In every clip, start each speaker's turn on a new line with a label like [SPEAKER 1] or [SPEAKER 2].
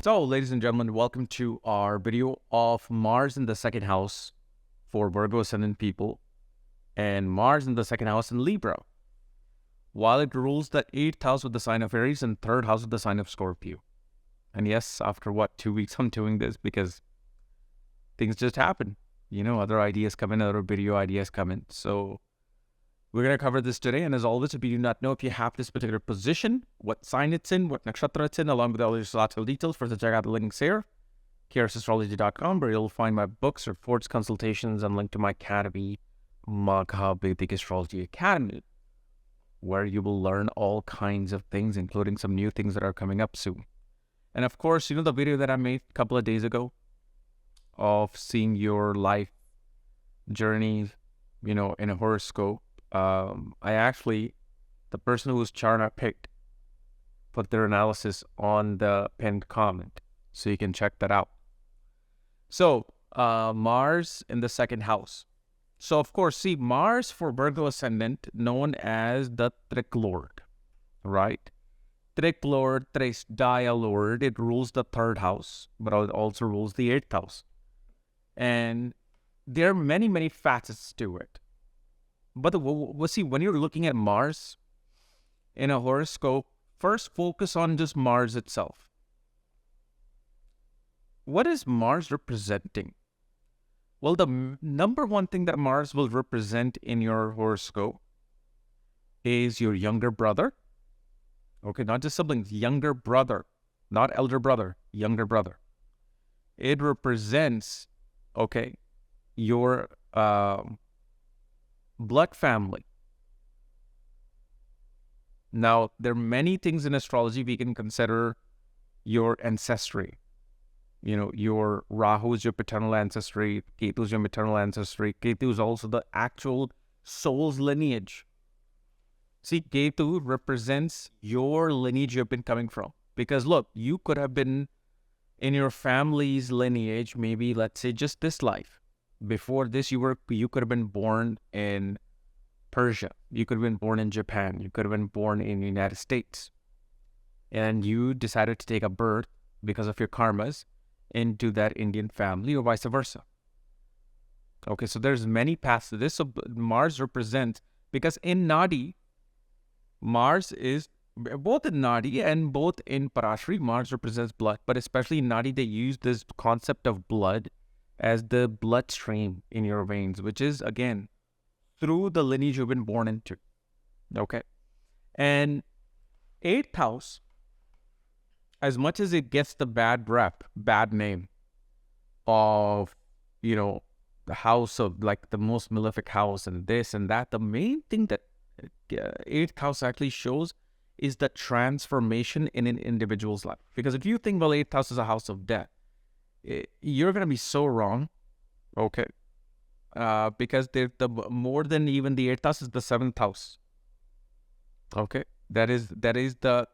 [SPEAKER 1] So, ladies and gentlemen, welcome to our video of Mars in the second house for Virgo ascendant people and Mars in the second house in Libra. While it rules the 8th house with the sign of Aries and 3rd house with the sign of Scorpio. And yes, after 2 weeks I'm doing this because things just happen. You know, other ideas come in, other video ideas come in. So we're going to cover this today. And as always, if you do not know if you have this particular position, what sign it's in, what nakshatra it's in, along with all your astrological details, first check out the links here, KRSastrology.com, where you'll find my books, reports, consultations, and link to my academy, Vedic Astrology Academy, where you will learn all kinds of things, including some new things that are coming up soon. And of course, you know the video that I made a couple of days ago of seeing your life journey, you know, in a horoscope. The person whose chart I picked put their analysis on the pinned comment, so you can check that out. So, Mars in the second house. So, of course, see, Mars for Virgo ascendant, known as the Trick Lord, right? Trick Lord, Dia Lord, it rules the 3rd house, but it also rules the 8th house. And there are many, many facets to it. But we'll see, when you're looking at Mars in a horoscope, first focus on just Mars itself. What is Mars representing? Well, the number one thing that Mars will represent in your horoscope is your younger brother. Okay, not just siblings, younger brother, not elder brother, younger brother. It represents, okay, your blood family. Now, there are many things in astrology we can consider your ancestry. You know, your Rahu is your paternal ancestry, Ketu is your maternal ancestry. Ketu is also the actual soul's lineage. See, Ketu represents your lineage you've been coming from. Because look, you could have been in your family's lineage, maybe, let's say, just this life. Before this, you could have been born in Persia. You could have been born in Japan. You could have been born in the United States. And you decided to take a birth because of your karmas into that Indian family or vice versa. Okay, so there's many paths to this. So Mars represents, because in Nadi, Mars is, both in Nadi and both in Parashari, Mars represents blood. But especially in Nadi, they use this concept of blood as the bloodstream in your veins, which is, again, through the lineage you've been born into. Okay. And 8th house, as much as it gets the bad name of, you know, the house of, like, the most malefic house and this and that, the main thing that 8th house actually shows is the transformation in an individual's life. Because if you think, well, 8th house is a house of death, you're going to be so wrong, okay? Because the more than even the 8th house is the 7th house, okay? That is the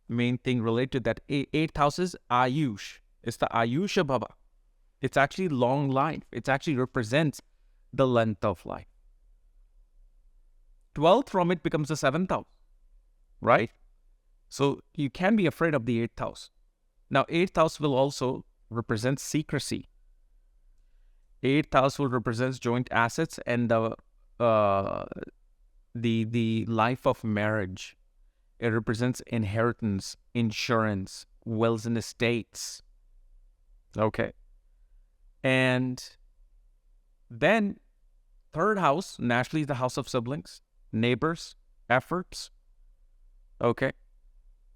[SPEAKER 1] main thing related to that. 8th house is Ayush. It's the Ayusha Bhava. It's actually long life. It actually represents the length of life. 12th from it becomes the 7th house, right? So you can be afraid of the 8th house. Now, 8th house will also represents secrecy. 8th house will represent joint assets and the life of marriage. It represents inheritance, insurance, wills and estates. Okay. And then 3rd house, naturally, is the house of siblings, neighbors, efforts. Okay.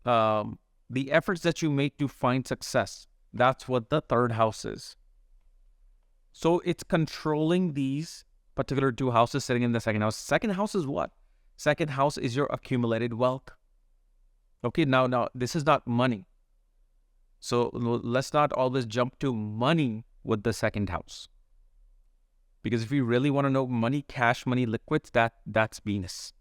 [SPEAKER 1] The efforts that you make to find success. That's what the 3rd house is. So it's controlling these particular 2 houses sitting in the 2nd house. 2nd house is what? 2nd house is your accumulated wealth. Okay, now this is not money. So let's not always jump to money with the 2nd house. Because if you really want to know money, cash, money, liquids, that's Venus.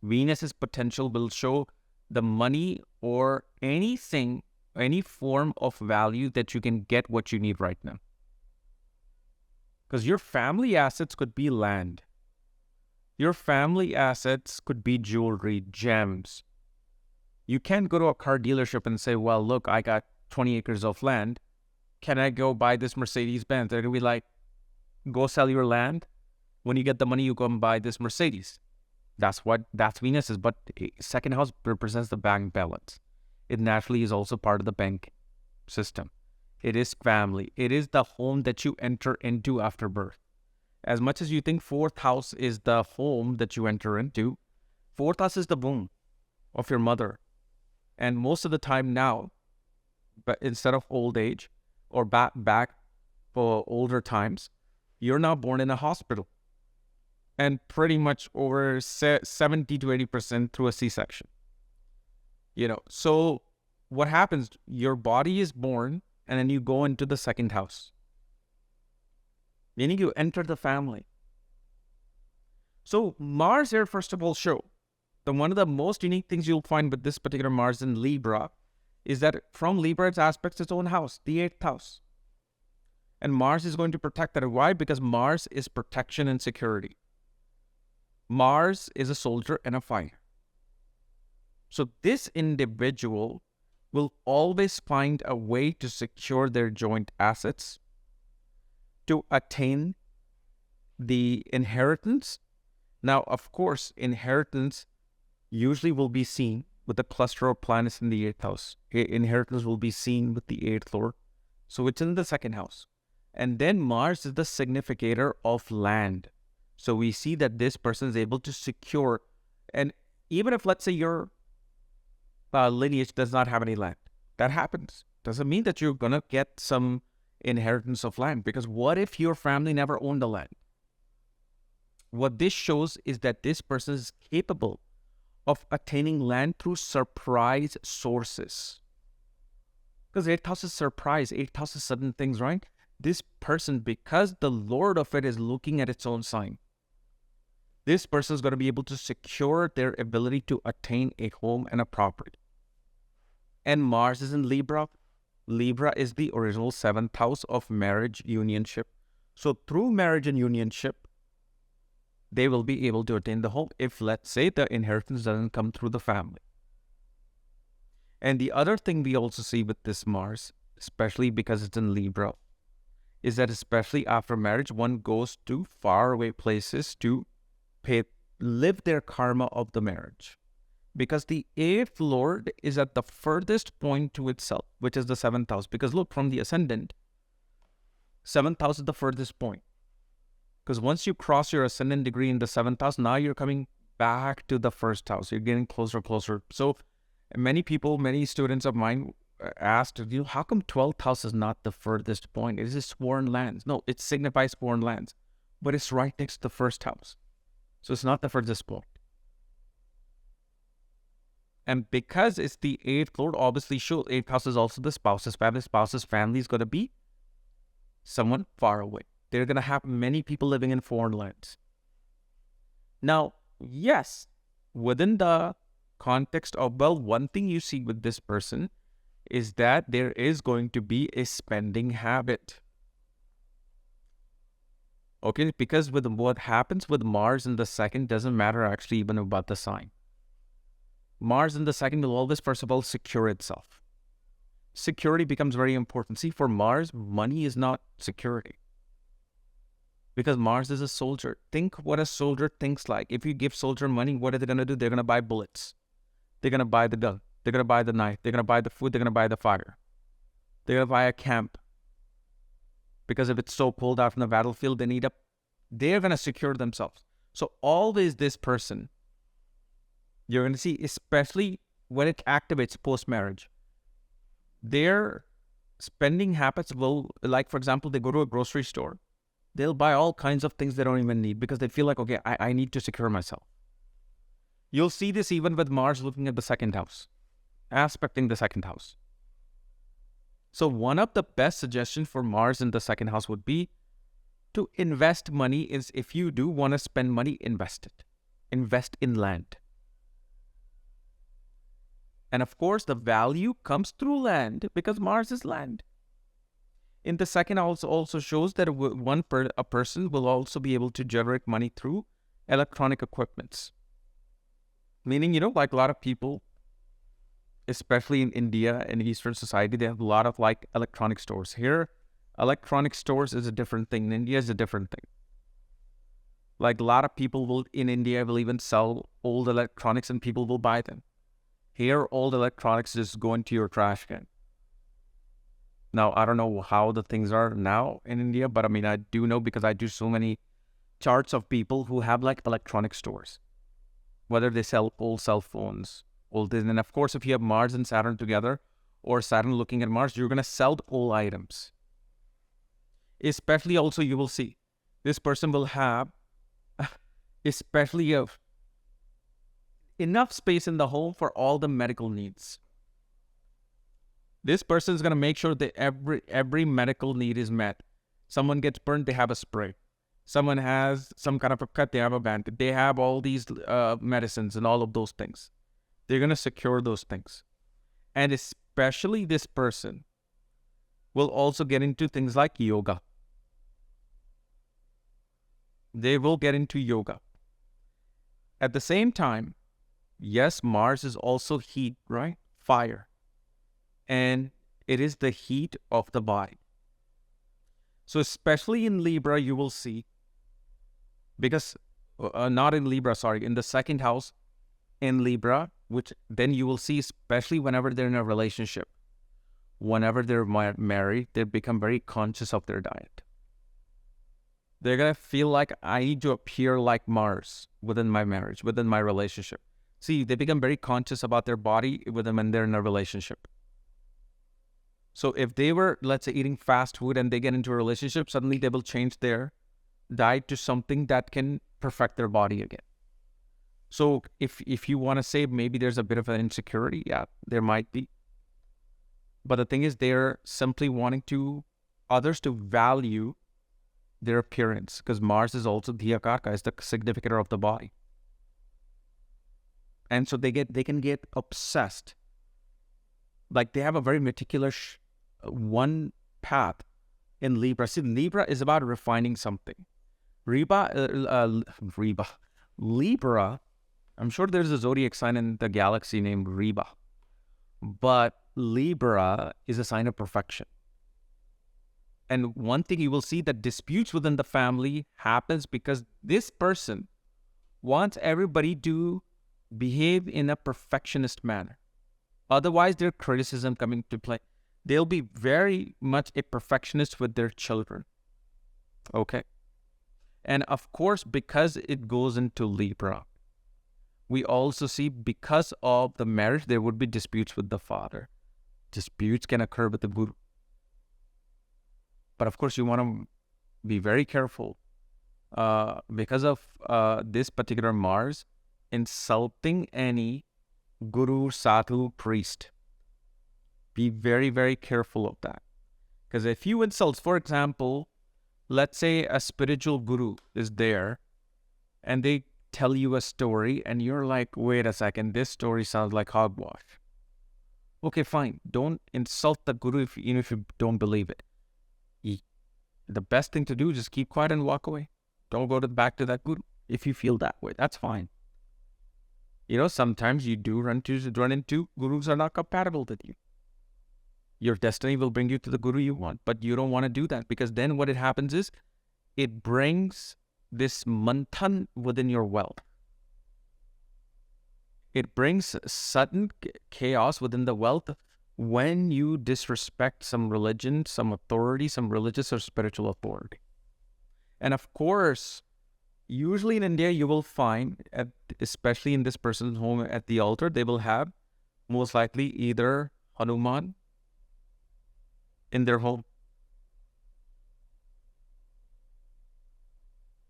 [SPEAKER 1] Venus's potential will show the money or anything, any form of value that you can get what you need right now. Because your family assets could be land. Your family assets could be jewelry, gems. You can't go to a car dealership and say, well, look, I got 20 acres of land. Can I go buy this Mercedes Benz? They're going to be like, go sell your land. When you get the money, you go and buy this Mercedes. That's Venus is. But second house represents the bank balance. It naturally is also part of the bank system. It is family. It is the home that you enter into after birth. As much as you think fourth house is the home that you enter into, fourth house is the womb of your mother. And most of the time now, but instead of old age or back for older times, you're now born in a hospital. And pretty much over 70 to 80% through a C-section. So what happens? Your body is born, and then you go into the second house. Meaning you enter the family. So Mars here, first of all, show that one of the most unique things you'll find with this particular Mars in Libra is that from Libra, it aspects its own house, the 8th house. And Mars is going to protect that. Why? Because Mars is protection and security. Mars is a soldier and a fighter. So this individual will always find a way to secure their joint assets, to attain the inheritance. Now, of course, inheritance usually will be seen with the cluster of planets in the 8th house. Inheritance will be seen with the 8th Lord. So it's in the second house. And then Mars is the significator of land. So we see that this person is able to secure, and even if, let's say, your lineage does not have any land, that happens. Doesn't mean that you're going to get some inheritance of land, because what if your family never owned the land? What this shows is that this person is capable of attaining land through surprise sources. Because 8th house is surprise, 8th house is sudden things, right? This person, because the Lord of it is looking at its own sign, this person is going to be able to secure their ability to attain a home and a property. And Mars is in Libra. Libra is the original 7th house of marriage, unionship. So through marriage and unionship, they will be able to attain the home if, let's say, the inheritance doesn't come through the family. And the other thing we also see with this Mars, especially because it's in Libra, is that especially after marriage, one goes to faraway places to live their karma of the marriage. Because the 8th Lord is at the furthest point to itself, which is the 7th house. Because look, from the ascendant, 7th house is the furthest point. Because once you cross your ascendant degree in the 7th house, now you're coming back to the first house. You're getting closer. So many people, many students of mine asked, how come 12th house is not the furthest point? It is foreign lands. No, it signifies foreign lands. But it's right next to the first house. So it's not the furthest point. And because it's the 8th Lord, obviously, sure, 8th house is also the spouse's family. Spouse's family is going to be someone far away. They're going to have many people living in foreign lands. Now, yes, within the context of, one thing you see with this person is that there is going to be a spending habit. Okay, because with what happens with Mars in the second doesn't matter actually even about the sign. Mars in the second will always, first of all, secure itself. Security becomes very important. See, for Mars, money is not security. Because Mars is a soldier. Think what a soldier thinks like. If you give soldier money, what are they going to do? They're going to buy bullets. They're going to buy the gun. They're going to buy the knife. They're going to buy the food. They're going to buy the fire. They're going to buy a camp. Because if it's so cold out in the battlefield, they're going to secure themselves. So always this person, you're going to see, especially when it activates post-marriage, their spending habits will, like, for example, they go to a grocery store. They'll buy all kinds of things they don't even need because they feel like, okay, I need to secure myself. You'll see this even with Mars looking at the second house, aspecting the second house. So one of the best suggestions for Mars in the second house would be to invest money. Is if you do want to spend money, invest it. Invest in land. And of course, the value comes through land because Mars is land. In the second house also shows that a person will also be able to generate money through electronic equipments. Meaning, like a lot of people especially in India and Eastern society, they have a lot of like electronic stores. Here, electronic stores is a different thing. In India is a different thing. Like a lot of people will in India will even sell old electronics and people will buy them. Here, old electronics just go into your trash can. Now, I don't know how the things are now in India, but I mean, I do know because I do so many charts of people who have like electronic stores, whether they sell old cell phones, old this. And of course, if you have Mars and Saturn together or Saturn looking at Mars, you're going to sell the old items. Especially also, you will see this person will have especially enough space in the home for all the medical needs. This person is going to make sure that every medical need is met. Someone gets burned, they have a spray. Someone has some kind of a cut, they have a bandage. They have all these medicines and all of those things. They're going to secure those things. And especially this person will also get into things like yoga. They will get into yoga. At the same time, yes, Mars is also heat, right? Fire. And it is the heat of the body. So especially in Libra, you will see, because not in Libra, sorry, in the second house in Libra, which then you will see, especially whenever they're in a relationship, whenever they're married, they become very conscious of their diet. They're going to feel like I need to appear like Mars within my marriage, within my relationship. See, they become very conscious about their body when they're in a relationship. So if they were, let's say, eating fast food and they get into a relationship, suddenly they will change their diet to something that can perfect their body again. So if you want to say maybe there's a bit of an insecurity, yeah, there might be. But the thing is, they're simply wanting others to value their appearance, because Mars is also Dhiyakarka, is the significator of the body. And so they can get obsessed. Like they have a very meticulous one path in Libra. See, Libra is about refining something. Libra, I'm sure there's a zodiac sign in the galaxy named Reba. But Libra is a sign of perfection. And one thing you will see, that disputes within the family happens because this person wants everybody to behave in a perfectionist manner. Otherwise, their criticism coming to play. They'll be very much a perfectionist with their children. Okay. And of course, because it goes into Libra, we also see because of the marriage, there would be disputes with the father. Disputes can occur with the guru. But of course, you want to be very careful because of this particular Mars insulting any guru, sadhu, priest. Be very, very careful of that. Because if you insult, for example, let's say a spiritual guru is there and they tell you a story and you're like, wait a second, this story sounds like hogwash. Okay, fine. Don't insult the guru even if you don't believe it. The best thing to do is just keep quiet and walk away. Don't go back to that guru if you feel that way. That's fine. You know, sometimes you do run into gurus are not compatible with you. Your destiny will bring you to the guru you want, but you don't want to do that, because then what it happens is it brings this manthan within your wealth. It brings sudden chaos within the wealth when you disrespect some religion, some authority, some religious or spiritual authority. And of course, usually in India, you will find, especially in this person's home at the altar, they will have most likely either Hanuman in their home.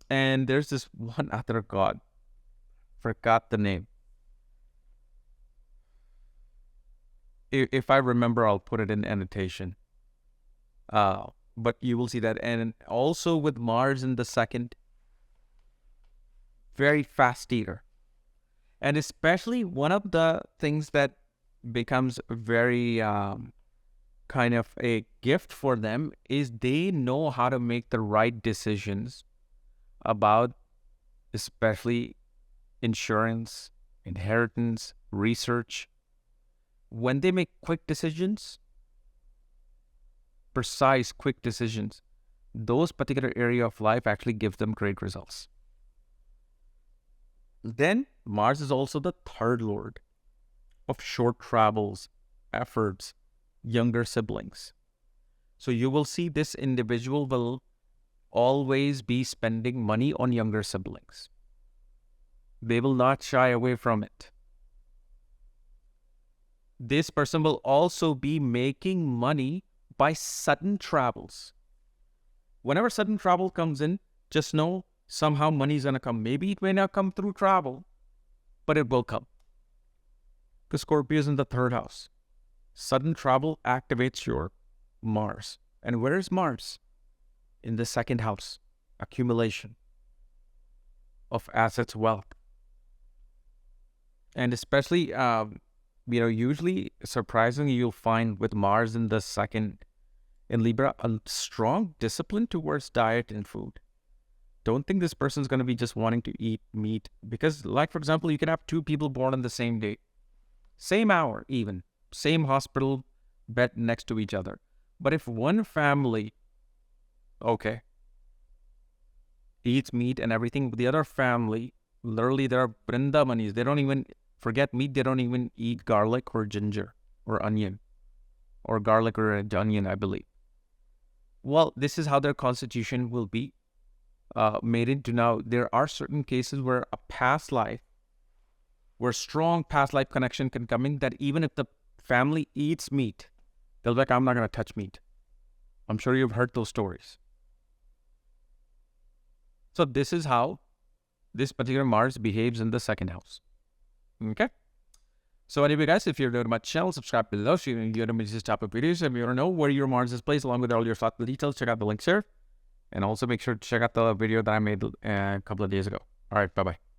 [SPEAKER 1] And there's this one other god, forgot the name. If I remember, I'll put it in annotation. But you will see that. And also with Mars in the second, very fast eater. And especially one of the things that becomes very kind of a gift for them is they know how to make the right decisions about especially insurance, inheritance, research. when they make quick decisions, precise, quick decisions, those particular area of life actually give them great results. Then Mars is also the third lord of short travels, efforts, younger siblings. So you will see this individual will always be spending money on younger siblings. They will not shy away from it. This person will also be making money by sudden travels. Whenever sudden travel comes in, just know somehow money is going to come. Maybe it may not come through travel, but it will come. The Scorpio is in the third house. Sudden travel activates your Mars. And where is Mars? In the second house. Accumulation of assets, wealth. And especially, usually, surprisingly, you'll find with Mars in the second, in Libra, a strong discipline towards diet and food. Don't think this person's going to be just wanting to eat meat. Because, like, for example, you can have two people born on the same day. Same hour, even. Same hospital bed next to each other. But if one family, eats meat and everything, the other family, literally, there are Brindamanis. They don't even, forget meat, they don't even eat garlic or ginger or onion. Or garlic or onion, I believe. Well, this is how their constitution will be made into. Now, there are certain cases where a past life, where strong past life connection can come in, that even if the family eats meat, they'll be like, I'm not going to touch meat. I'm sure you've heard those stories. So this is how this particular Mars behaves in the second house. Okay? So anyway, guys, if you're new to my channel, subscribe below so you don't miss this type of videos. If you want to know where your Mars is placed along with all your thought details, check out the links here. And also make sure to check out the video that I made a couple of days ago. All right, bye-bye.